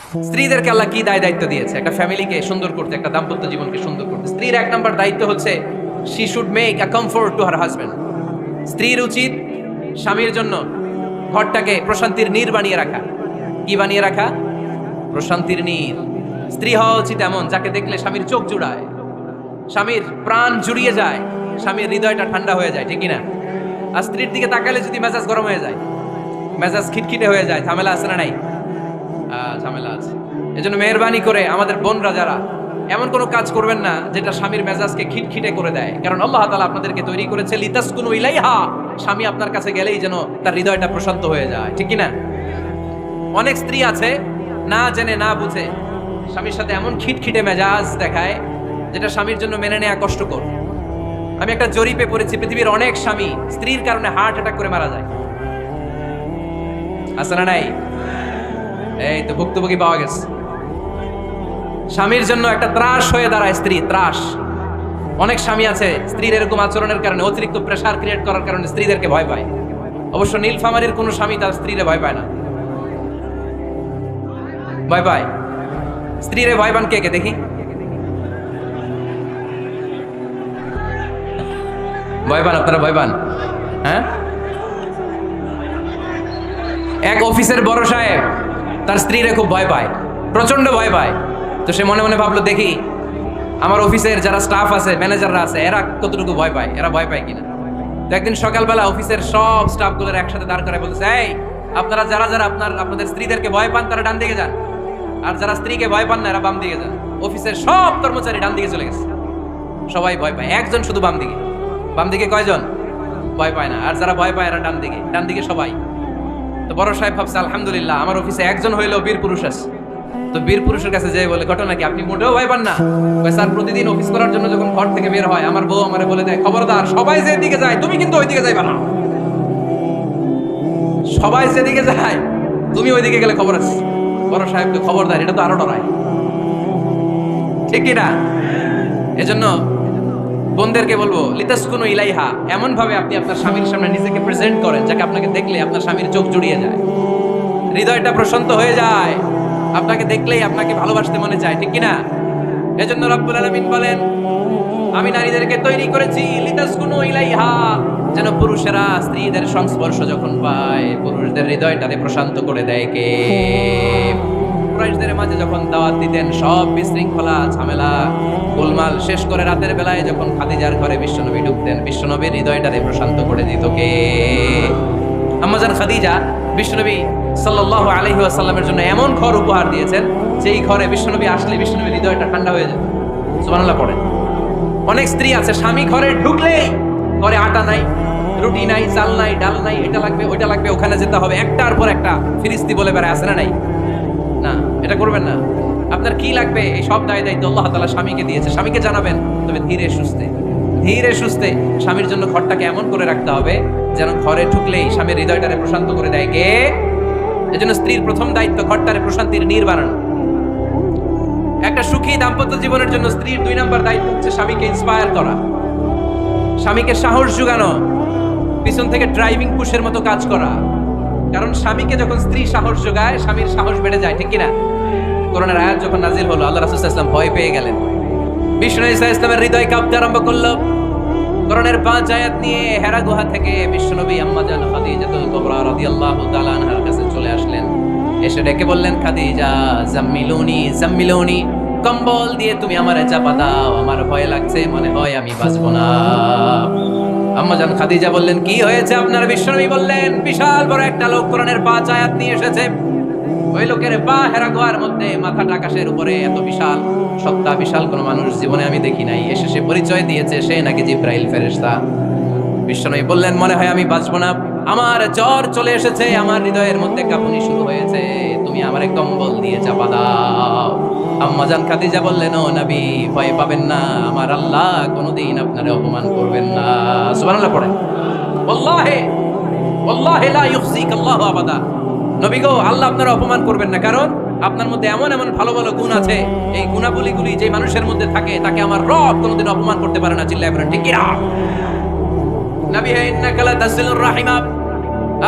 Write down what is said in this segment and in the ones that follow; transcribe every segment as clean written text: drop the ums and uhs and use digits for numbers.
স্ত্রীদেরকে আল্লাহ কি দায়িত্ব দিয়েছে একটা ফ্যামিলিকে সুন্দর করতে, একটা দাম্পত্য জীবনকে সুন্দর করতে। স্ত্রীর এক নম্বর দায়িত্ব হচ্ছে she should make a comfort to her husband. স্ত্রীর উচিত স্বামীর জন্য ঘরটাকে প্রশান্তির নীড় বানিয়ে রাখা। কি বানিয়ে রাখা? প্রশান্তির নীড়। স্ত্রী হওয়া উচিত এমন যাকে দেখলে স্বামীর চোখ জুড়ায়, স্বামীর প্রাণ জুড়িয়ে যায়, স্বামীর হৃদয়টা ঠান্ডা হয়ে যায়, ঠিক না? আর স্ত্রীর দিকে তাকালে যদি মেজাজ গরম হয়ে যায়, মেজাজ খিটখিটে হয়ে যায়, ঝামেলা আছে না নাই? ঝামেলা আছে। এজন্য মেহেরবানি করে আমাদের বোনরা যারা এমন কোনো কাজ করবেন না যেটা স্বামীর মেজাজকে খিটখিটে করে দেয়, কারণ আল্লাহ তাআলা আপনাদেরকে তৈরি করেছে লিতাসকুনু ইলাইহা। স্বামী আপনার কাছে গেলেই যেন তার হৃদয়টা প্রশান্ত হয়ে যায়, ঠিক না? অনেক স্ত্রী আছে না জেনে না বুঝে স্বামীর সাথে এমন খিটখিটে মেজাজ দেখায় যেটা স্বামীর জন্য মেনে নেওয়া কষ্টকর। আমি একটা জরিপে পড়েছি, পৃথিবীর অনেক স্বামী স্ত্রীর কারণে হার্ট অ্যাটাক করে মারা যায়। আছে না নাই? এই তো ভুক্তভোগী পাওয়া গেছে। স্বামীর জন্য একটা ত্রাস হয়ে দাঁড়ায় স্ত্রী, ত্রাস। অনেক স্বামী আছে স্ত্রীর এরকম আচরণের কারণে, অতিরিক্ত প্রেসার ক্রিয়েট করার কারণে স্ত্রীদেরকে ভয় পায়। অবশ্য নীলফামারীর কোনো স্বামী তার স্ত্রীরে ভয় পায় না। ভয় পায়? স্ত্রীরে ভয় পান কে কে দেখি? ভয় পান আপনারা? ভয় পান? হ্যাঁ। এক অফিসের বড় সাহেব তার স্ত্রীরে খুব ভয় পায়, প্রচন্ড ভয় পায়। তো সে মনে মনে ভাবলো, দেখি আমার অফিসের যারা স্টাফ আছে, ম্যানেজাররা আছে, এরা কতটুকু ভয় পায়, এরা ভয় পায় কিনা। তো একদিন সকালবেলা অফিসের সব স্টাফগুলোর একসাথে দাঁড় করে বলতেছে, এই আপনারা যারা যারা আপনাদের স্ত্রীদেরকে ভয় পান তারা ডান দিকে যান, আর যারা স্ত্রীকে ভয় পান না এরা বাম দিকে যান। অফিসের সব কর্মচারী ডান দিকে চলে গেছে, সবাই ভয় পায়, একজন শুধু বাম দিকে। বাম দিকে কয়জন? ভয় পায় না। আর যারা ভয় পায় এরা ডান দিকে, ডান দিকে সবাই। তো বড় সাহেব ভাবছে, আলহামদুলিল্লাহ আমার অফিসে একজন হইলেও বীর পুরুষ আছে। তো বীর পুরুষের কাছে যেয়ে বলে, ঘটনা কি, আপনি মোটেও ভয় পান না? স্যার, প্রতিদিন অফিস করার জন্য যখন ঘর থেকে বের হয় আমার বউ আমারে বলে দেয়, খবরদার সবাই যেদিকে যায় তুমি কিন্তু ওইদিকে যাইবা না। সবাই যেদিকে যায় তুমি ওইদিকে গেলে খবর আছে। বড় সাহেবকে খবরদার, এটা তো আরো ডরায়, ঠিক কি না? এজন্য বোনদেরকে বলবো, লিতাসকুনু ইলাইহা, এমন ভাবে আপনি আপনার স্বামীর সামনে নিজেকে প্রেজেন্ট করেন যাকে আপনাকে দেখলে আপনার স্বামীর চোখ জুড়িয়ে যায়, হৃদয়টা প্রশান্ত হয়ে যায়, আপনাকে দেখলেই আপনাকে ভালোবাসতে মনে চায়, ঠিক কি না? এজন্য রব্বুল আলামিন বলেন, আমি নারীদেরকে তৈরি করেছি লিতাসকুনু ইলাইহা, যেন পুরুষেরা স্ত্রীদের সংস্পর্শ যখন পায় পুরুষদের হৃদয়টাকে প্রশান্ত করে দেয়। কে? কুরাইশদের মাঝে যখন দাওয়াত দিতেন, সব বিশৃঙ্খলা ঝামেলা গোলমাল শেষ করে রাতের বেলায় যখন খাদিজার ঘরে বিশ্বনবী ঢুকতেন, বিশ্বনবীর হৃদয়টাকে প্রশান্ত করে দিত কে? আম্মাজান খাদিজা বিশ্বনবী সাল্লাল্লাহু আলাইহি ওয়াসাল্লামের জন্য এমন ঘর উপহার দিয়েছেন যে এই ঘরে বিশ্বনবী আসলে বিশ্বনবীর হৃদয়টা ঠান্ডা হয়ে যেত। সুবহানাল্লাহ পড়েন। অনেক স্ত্রী আছে স্বামী ঘরে ঢুকলেই ঘরে আটা নাই, রুটি নাই, চাল নাই, ডাল নাই, এটা লাগবে ওইটা লাগবে, ওখানে যেতে হবে, একটার পর একটা ফিরিস্তি বলে বেড়ায়, আছে না নাই? না, এটা করবেন না। আপনার কি লাগবে এই সব দায়িত্ব আল্লাহ তাআলা স্বামীকে দিয়েছে, স্বামীকে জানাবেন, তবে ধীরে সুস্থে, ধীরে সুস্থে স্বামীর জন্য ঘরটাকে এমন করে রাখতে হবে যেন ঘরে ঢুকলেই স্বামীর হৃদয়টারে প্রশান্ত করে দেয়। কে? এজন্য স্ত্রীর প্রথম দায়িত্ব ঘরটারে প্রশান্তির নীড় বানানো। একটা সুখী দাম্পত্য জীবনের জন্য স্ত্রীর 2 নম্বর দায়িত্ব হচ্ছে স্বামীকে ইন্সপায়ার করা, স্বামীকে সাহস যোগানো, পিছন থেকে ড্রাইভিং পুশের মতো কাজ করা। কারণ স্বামীকে যখন স্ত্রী সাহস যোগায় স্বামীর সাহস বেড়ে যায়, ঠিক কিনা? কোরআনের আয়াত যখন নাজিল হলো, আল্লাহ রাসূল সাল্লাল্লাহু আলাইহি ওয়াসাল্লাম ভয় পেয়ে গেলেন, বিষ্ণু ঈসা ইসলামের হৃদয় কাঁপতে আরম্ভ করলো। কোরআনের 5 আয়াত নিয়ে হেরা গুহা থেকে বিশ্বনবী আম্মাজান খাদিজাতুল কুবরা রাদিয়াল্লাহু তাআলা আনহার কাছে চলে আসলেন। এসে ডেকে বললেন, খাদিজা জাম্মিলুনি জাম্মিলুনি, কম্বল দিয়ে তুমি আমারে চাপা দাও, আমার ভয় লাগছে, মনে হয় আমি বাঁচবো না। আম্মাজান খাদিজা বললেন, কি হয়েছে আপনার? বিশ্বনবী বললেন, বিশাল বড় একটা লোক কোরআনের 5 আয়াত নিয়ে এসেছে। ওই লোকের পা হেরা গুহার মধ্যে, মাথাটা আকাশের উপরে, এত বিশাল সত্তা, বিশাল কোন মানুষ জীবনে আমি দেখি নাই। এসে সে পরিচয় দিয়েছে সে নাকি জিব্রাইল ফেরেশতা। বিশ্বনবী বললেন, মনে হয় আমি বাঁচবো না, আমার জ্বর চলে এসেছে, আমার হৃদয়ের মধ্যে কাঁপুনি শুরু হয়েছে, তুমি আমারে কম্বল দিয়ে চাপা দাও। আম্মাজান খাদিজা বললেন, ও নবী ভয় পাবেন না, আমার আল্লাহ কোনোদিন আপনারে অপমান করবেন না। সুবহানাল্লাহ পড়েন। ওয়াল্লাহি ওয়াল্লাহি লা ইউখজিক আল্লাহু আবাদা। নবী গো, আল্লাহ আপনারা অপমান করবেন না, কারণ আপনার মধ্যে এমন এমন ভালো ভালো গুণ আছে, এই গুণাবলীগুলি যে মানুষের মধ্যে থাকে তাকে আমার রব কোনোদিন অপমান করতে পারে না। চিল্লায় বলেন ঠিক কি না? নবী হে, ইন্নাকা লা তাসিলুর রাহিমা,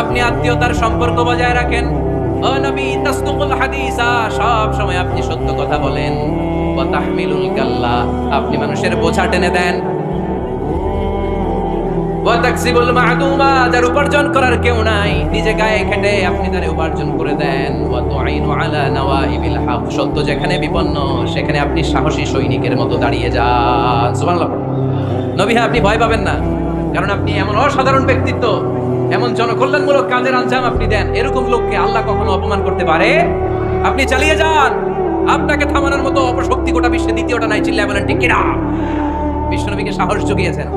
আপনি আত্মীয়তার সম্পর্ক বজায় রাখেন, ও নবী তাসদুকুল হাদিসা, সব সময় আপনি সত্য কথা বলেন। ওয়া তাহমিলুল কাল্লা, আপনি মানুষের বোঝা টেনে দেন। ওয়া তাকসিবুল মা'দুমা, যার উপার্জন করার কেউ নাই, নিজে গায়ে খেটে আপনি তার উপার্জন করে দেন। ওয়া তুঈনু আলা নাওয়াইবিল হক, সত্য যেখানে বিপন্ন সেখানে আপনি সাহসী সৈনিকের মতো দাঁড়িয়ে যান। সুবহানাল্লাহ। নবী হ্যাঁ, আপনি ভয় পাবেন না, কারণ আপনি এমন অসাধারণ ব্যক্তিত্ব, এমন জনকল্যাণমূলক কাজের আঞ্জাম আপনি দেন, এরকম লোককে আল্লাহ কখনো অপমান করতে পারে? আপনি চালিয়ে যান, আপনাকে থামানোর মতো অপশক্তি গোটা বিশ্বে দ্বিতীয়টা নাই। চিল্লায় বলেন ঠিক কিনা? বিশ্বনবীকে সাহস জুগিয়েছেন,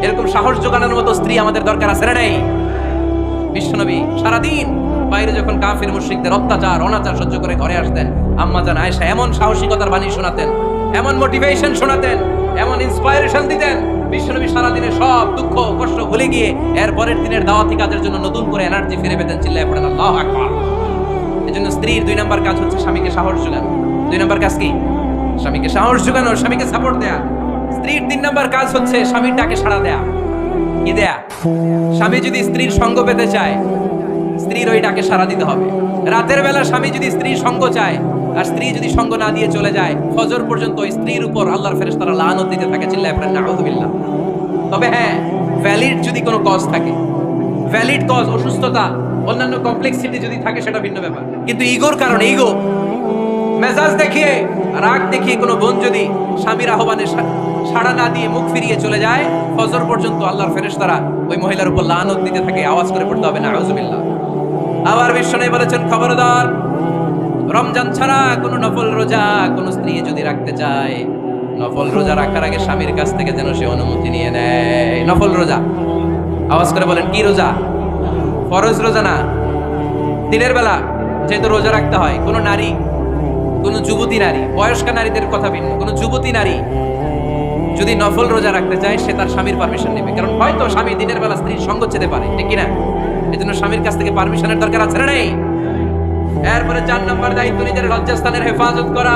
এরকম সাহস জোগানোর মতো স্ত্রী আমাদের দরকার আছে না? নেই? বিশ্বনবী সারাদিন বাইরে যখন কাফির মুশরিকদের অত্যাচার অনাচার সহ্য করে ঘরে আসতেন, আম্মা জান আয়েশা এমন সাহসিকতার বাণী শোনাতেন, এমন মোটিভেশন শোনাতেন, এমন ইন্সপায়ারেশন দিতেন। বিশ্বনবী সারাদিনের সব দুঃখ কষ্ট ভুলে গিয়ে এর পরের দিনের দাওয়াতি কাজের জন্য নতুন করে এনার্জি ফিরে পেতেন। চিল্লায় পড়েন আল্লাহু আকবার। এজন্য স্ত্রীর 2 নম্বর কাজ হচ্ছে স্বামীকে সাহস যোগানো। 2 নম্বর কাজ কি? স্বামীকে সাহস যোগানো, স্বামীকে সাপোর্ট দেয়া। স্ত্রীর 3 নম্বর কাজ হচ্ছে স্বামীর ডাকে সাড়া দেয়া। কি দেয়া? স্বামী যদি স্ত্রীর সঙ্গ পেতে চায়, স্ত্রীর ওই ডাকে সাড়া দিতে হবে। রাতের বেলা স্বামী যদি স্ত্রীর সঙ্গ চায় আর স্ত্রী যদি সঙ্গ না দিয়ে চলে যায়, ফজর পর্যন্ত ওই স্ত্রীর উপর আল্লাহর ফেরেশতারা লানত দিতে থাকে। চিল্লায় পড়েন নাউযুবিল্লাহ। তবে হ্যাঁ, ভ্যালিড যদি কোনো কজ থাকে, ভ্যালিড কজ, অসুস্থতা, অন্যান্য কমপ্লেক্সিটি যদি থাকে সেটা ভিন্ন ব্যাপার। কিন্তু ইগোর কারণে, ইগো, মেজাজ দেখিয়ে, রাগ দেখিয়ে কোনো বোন যদি স্বামীর আহ্বানে সাড়া না দিয়ে মুখ ফিরিয়ে চলে যায়, ফজর পর্যন্ত আল্লাহর ফেরেশতারা ওই মহিলার উপর লানত দিতে থাকে। আওয়াজ করে পড়তে হবে নাউযুবিল্লাহ। আবার বিশ্বনবী বলেছেন, খবরদার, রমজান ছাড়া কোনো নফল রোজা কোনো স্ত্রী যদি রাখতে চায়, নফল রোজা রাখার আগে স্বামীর কাছ থেকে যেন সে অনুমতি নিয়ে নেয়। নফল রোজা, আওয়াজ করে বলেন কি রোজা? ফরজ রোজা না। দিনের বেলা যেহেতু রোজা রাখতে হয়, কোনো নারী, কোনো যুবতী নারী, বয়স্ক নারীদের কথা ভিন্ন, কোনো যুবতী নারী যদি নফল রোজা রাখতে চায়, সে তার স্বামীর পারমিশন নেবে। কারণ হয়তো স্বামী দিনের বেলা স্ত্রীর সঙ্গ যেতে পারে, ঠিক কিনা? এই জন্য স্বামীর কাছ থেকে পারমিশনের দরকার আছে না? নেই? এরপরে 4 নম্বর দায়িত্ব নিজের লজ্জাস্থানের হেফাজত করা।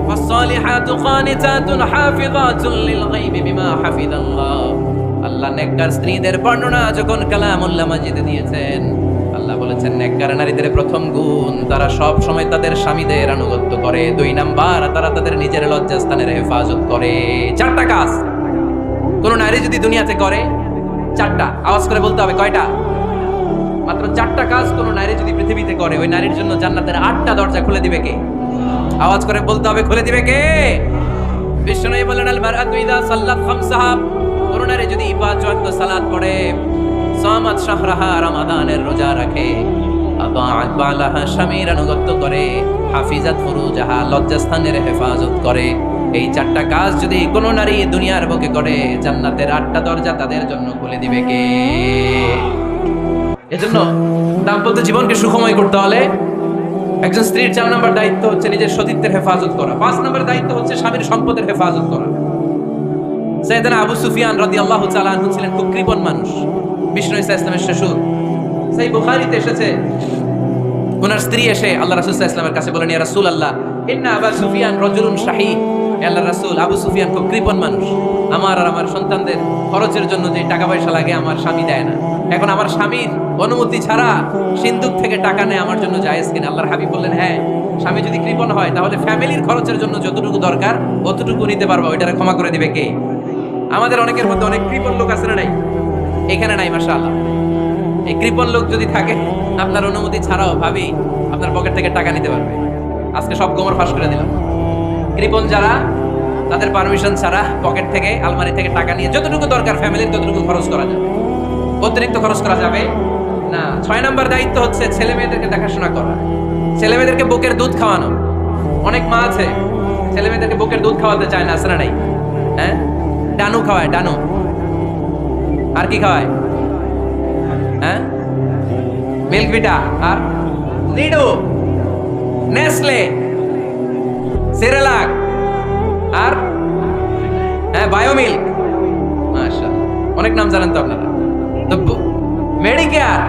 ফাসসালিহাতু কানিতাতুন হাফিযাতুন লিল গায়বি বিমা হাফিজাল্লাহ। আল্লাহ নেককার স্ত্রীদের বর্ণনা যখন কালামুল্লাহ মাজিদে দিয়েছেন, আল্লাহ বলেছেন নেককার নারীদের প্রথম গুণ, তারা সব সময় তাদের স্বামীদের আনুগত্য করে। 2 নাম্বার, তারা তাদের নিজের লজ্জাস্থানের হেফাজত করে। 4টা কাজ কোন নারী যদি দুনিয়াতে করে, 4টা, আওয়াজ করে বলতে হবে কয়টা? মাত্র 4টা কাজ কোন নারী যদি পৃথিবীতে করে, ওই নারীর জন্য জান্নাতের 8টা দরজা খুলে দিবে কে? আওয়াজ করে বলতে হবে, খুলে দিবে কে? বিশ্বনবী বলেন, আল মারআতু ইযা সাল্লাত খামসাহা, কোন নারী যদি 5 ওয়াক্ত সালাত পড়ে, সামাত শাহরাহা, রমাদানের রোজা রাখে, আতাআত বালাহা, স্বামীর আনুগত্য করে, হাফিজাত ফুরুজাহা, লজ্জাস্থানের হেফাজত করে, এই 4টা কাজ যদি কোন নারী দুনিয়ার বুকে করে, জান্নাতের 8টা দরজা তাদের জন্য খুলে দিবে কে? এজন্য দাম্পত্য জীবনকে সুখময় করতে হলে একজন স্ত্রীর 4 নম্বর দায়িত্ব হচ্ছে নিজের সতীত্বের হেফাজত করা। 5 নম্বর দায়িত্ব হচ্ছে স্বামীর সম্পদের হেফাজত করা। সাইয়েদনা আবু সুফিয়ান রাদিয়াল্লাহু তাআলা আনহু ছিলেন খুব কৃপণ মানুষ, বিষ্ণু ঈসা ইসলামের শ্বশুর। সেই বুখারীতে এসেছে, ওনার স্ত্রী এসে আল্লাহ রাসূল সাল্লাল্লাহু আলাইহি ওয়াসাল্লামের কাছে বলেন, ইয়া রাসূলুল্লাহ, ইন্না আবু সুফিয়ান রাজুলুন শাহী। আল্লাহর রাসূল, আবু সুফিয়ান খুব কৃপণ মানুষ, আমার আর আমার সন্তানদের খরচের জন্য যে টাকা পয়সা লাগে আমার স্বামী দেয় না। এখন আমার স্বামীর অনুমতি ছাড়া সিন্দুক থেকে টাকা নেয় আমার জন্য জায়েজ কিনা? আল্লাহর হাবিব বললেন, হ্যাঁ, স্বামী যদি কৃপণ হয় তাহলে ফ্যামিলির খরচের জন্য যতটুকু দরকার অতটুকু নিতে পারবা, ওইটারে ক্ষমা করে দিবে কে? আমাদের অনেকের মধ্যে অনেক কৃপণ লোক আছে না? নাই? এখানে নাই মাশাআল্লাহ। এই কৃপণ লোক যদি থাকে, আপনার অনুমতি ছাড়াও ভাবি আপনার পকেট থেকে টাকা নিতে পারবে। আজকে সব গোমর ফাঁস করে দিলাম। কৃপণ যারা, তাদের পারমিশন ছাড়া পকেট থেকে, আলমারি থেকে টাকা নিয়ে যতটুকু দরকার ফ্যামিলির ততটুকু খরচ করা যাবে, অতিরিক্ত খরচ করা যাবে না। 6 নম্বর দায়িত্ব হচ্ছে ছেলে মেয়েদেরকে দেখাশোনা করা, ছেলে মেয়েদেরকে বুকের দুধ খাওয়ানো। অনেক মা আছে ছেলে মেয়েদেরকে বুকের দুধ খাওয়াতে চায় না, আছে না? নাই? হ্যাঁ, ডানু খাওয়ায়, ডানু। আর কি খাওয়ায়? হ্যাঁ, মিল্ক ভিটা, আর নিডো, নেসলে, সেরেলাক, আর হ্যাঁ বায়োমিল্ক। মাশাআল্লাহ, অনেক নাম জানেন তো আপনারা। তো মেডিকেয়ার,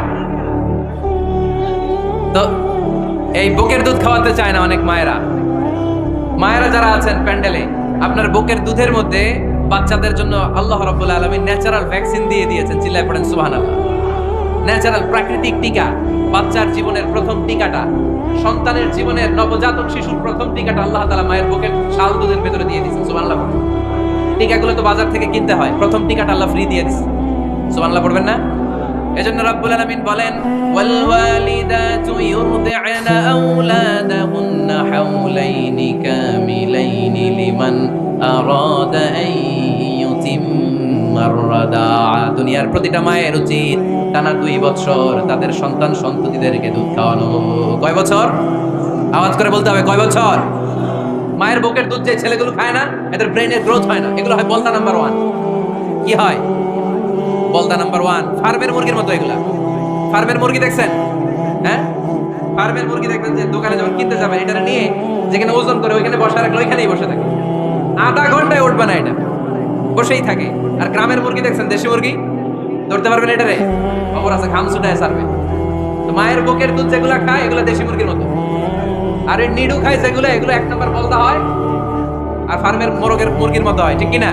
তো এই বুকের দুধ খাওয়াতে চায় না অনেক মায়েরা। মায়েরা যারা আছেন প্যান্ডেলে, আপনার বুকের দুধের মধ্যে বাচ্চাদের জন্য আল্লাহ রাব্বুল আলামিন ন্যাচারাল ভ্যাকসিন দিয়ে দিয়েছেন। চিল্লায় পড়েন সুবহানাল্লাহ। ন্যাচারাল প্রাকৃতিক টিকা। বাচ্চার জীবনের প্রথম টিকাটা, সন্তানের জীবনের নবজাতক শিশুর প্রথম টিকাটা আল্লাহ তাআলা মায়ের বুকের শাল দুধের ভেতরে দিয়ে দিয়েছেন। সুবহানাল্লাহ। টিকাগুলো তো বাজার থেকে কিনতে হয়, প্রথম টিকাটা আল্লাহ ফ্রি দিয়ে দিয়েছে। সুবহানাল্লাহ পড়বেন না? এজন্য রাব্বুল আলামিন বলেন, ওয়াল ওয়ালিদাতু ইউরদি'না আওলাদাহুন্না হাওলাইনি কামিলাইনি লিমান আরাদা আন ইউতিম্মার রাদাআ। দুনিয়ার প্রতিটা মায়ের উচিত টানা 2 বছর তাদের সন্তান সন্ততিদেরকে দুধ খাওয়ানো। কয় বছর? আওয়াজ করে বলতে হবে, কয় বছর? মায়ের বুকের দুধ যে ছেলেগুলো খায় না, এদের ব্রেনের গ্রোথ হয় না। এগুলো হয় বলতা নাম্বার 1। কি হয়? বলদা নাম্বার 1। ফার্মের মুরগির মতো এগুলা। ফার্মের মুরগি দেখছেন? হ্যাঁ, ফার্মের মুরগি দেখবেন যে দোকানে যখন কিনতে যাবেন, এটা নিয়ে যেখানে ওজন করে ওইখানে বসা রাখলে ওইখানেই বসে থাকে, আধা ঘন্টায় উঠবে না, এটা বসেই থাকে। আর গ্রামের মুরগি দেখছেন, দেশি মুরগি, ধরতে পারবেন এটারে, খবর আছে, ঘাম ছুটায় সারবে। তো মায়ের বুকের দুধ যেগুলা খায় এগুলো দেশি মুরগির মতো। আর এই নিডু খায় যেগুলো, এগুলো 1 নম্বর বলদা হয়, আর ফার্মের মুরগির মতো হয়। ঠিক কিনা?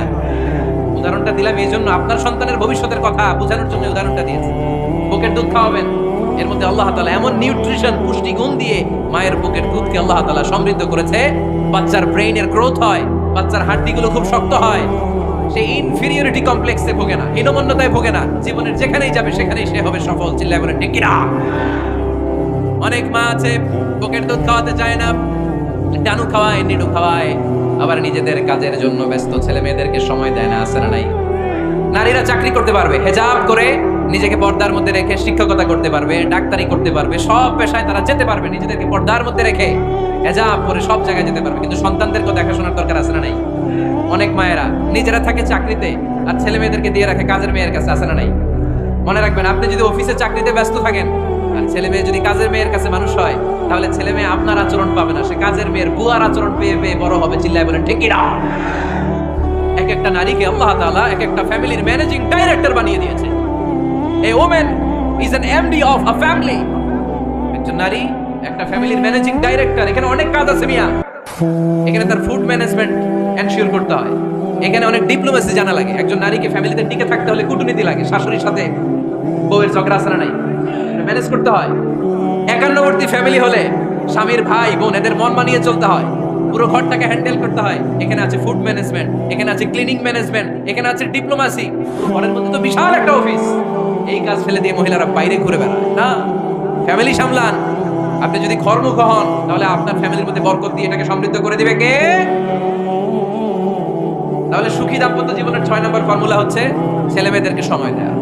উদাহরণটা দিলাম এই জন্য, আপনার সন্তানের ভবিষ্যতের কথা বোঝানোর জন্য উদাহরণটা দিয়েছি। বুকের দুধ খাওয়াবেন, এর মধ্যে আল্লাহ তাআলা এমন নিউট্রিশন, পুষ্টিগুণ দিয়ে মায়ের বুকের দুধকে আল্লাহ তাআলা সমৃদ্ধ করেছে। বাচ্চার ব্রেইনের গ্রোথ হয়, বাচ্চার হাড্ডিগুলো খুব শক্ত হয়, সে ইনফিরিয়রিটি কমপ্লেক্সে ভোগে না, হীনমন্যতায় ভোগে না। জীবনের যেখানেই যাবে সেখানেই সে হবে সফল। চিল্লায় বলেন ঠিক কিনা? অনেক মা আছে বুকের দুধ খাওয়াতে চায় না, ডানু খাওয়ায়, নিডু খাওয়ায়, আবার নিজেদের কাজের জন্য ব্যস্ত, ছেলে মেয়েদেরকে সময় দেয় না। আছে না নাই? নারীরা চাকরি করতে পারবে, হেজাব করে নিজেকে পর্দার মধ্যে রেখে শিক্ষকতা করতে পারবে, ডাক্তারি করতে পারবে, সব পেশায় তারা যেতে পারবে, নিজেদেরকে পর্দার মধ্যে রেখে হেজাব করে সব জায়গায় যেতে পারবে। কিন্তু সন্তানদেরকে দেখাশোনার দরকার আছে না নাই? অনেক মায়েরা নিজেরা থাকে চাকরিতে আর ছেলে মেয়েদেরকে দিয়ে রাখে কাজের মেয়ের কাছে। আছে না নাই? মনে রাখবেন, আপনি যদি অফিসে চাকরিতে ব্যস্ত থাকেন আর ছেলে মেয়ে যদি কাজের মেয়ের কাছে মানুষ হয়, তাহলে ছেলে মেয়ে আপনার আচরণ পাবে না, সে কাজের মেয়ের বুয়ার আচরণ পেয়ে পেয়ে বড় হবে। চিল্লায় বলেন ঠিক কিনা? এক একটা নারীকে আল্লাহ তাআলা এক একটা ফ্যামিলির ম্যানেজিং ডাইরেক্টর বানিয়ে দিয়েছে। A woman is an MD of a family. একজন নারী একটা ফ্যামিলির ম্যানেজিং ডাইরেক্টর। এখানে অনেক কাজ আছে মিয়া। এখানে তার ফুড ম্যানেজমেন্ট এনশিওর করতে হয়, এখানে অনেক ডিপ্লোমেসি জানা লাগে। একজন নারীকে ফ্যামিলিতে টিকে থাকতে হলে কূটনীতি লাগে, শাশুড়ির সাথে বউয়ের ঝগড়া আছে না নাই, ম্যানেজ করতে হয়। একান্নবর্তী ফ্যামিলি হলে স্বামীর ভাই বোন এদের মন মানিয়ে চলতে হয়, পুরো ঘরটাকে হ্যান্ডেল করতে হয়। এখানে আছে ফুড ম্যানেজমেন্ট, এখানে আছে ক্লিনিং ম্যানেজমেন্ট, এখানে আছে ডিপ্লোমাসি। ঘরের মধ্যে তো বিশাল একটা অফিস। এই কাজ ফেলে দিয়ে মহিলারা বাইরে ঘুরে বেড়ায় না। ফ্যামিলি সামলান। আপনি যদি ঘরমুখ হন, তাহলে আপনার ফ্যামিলির মধ্যে বরকত দিয়ে এটাকে সমৃদ্ধ করে দিবে কে? তাহলে সুখী দাম্পত্য জীবনের 6 নম্বর ফর্মুলা হচ্ছে ছেলে মেয়েদেরকে সময় দেওয়া।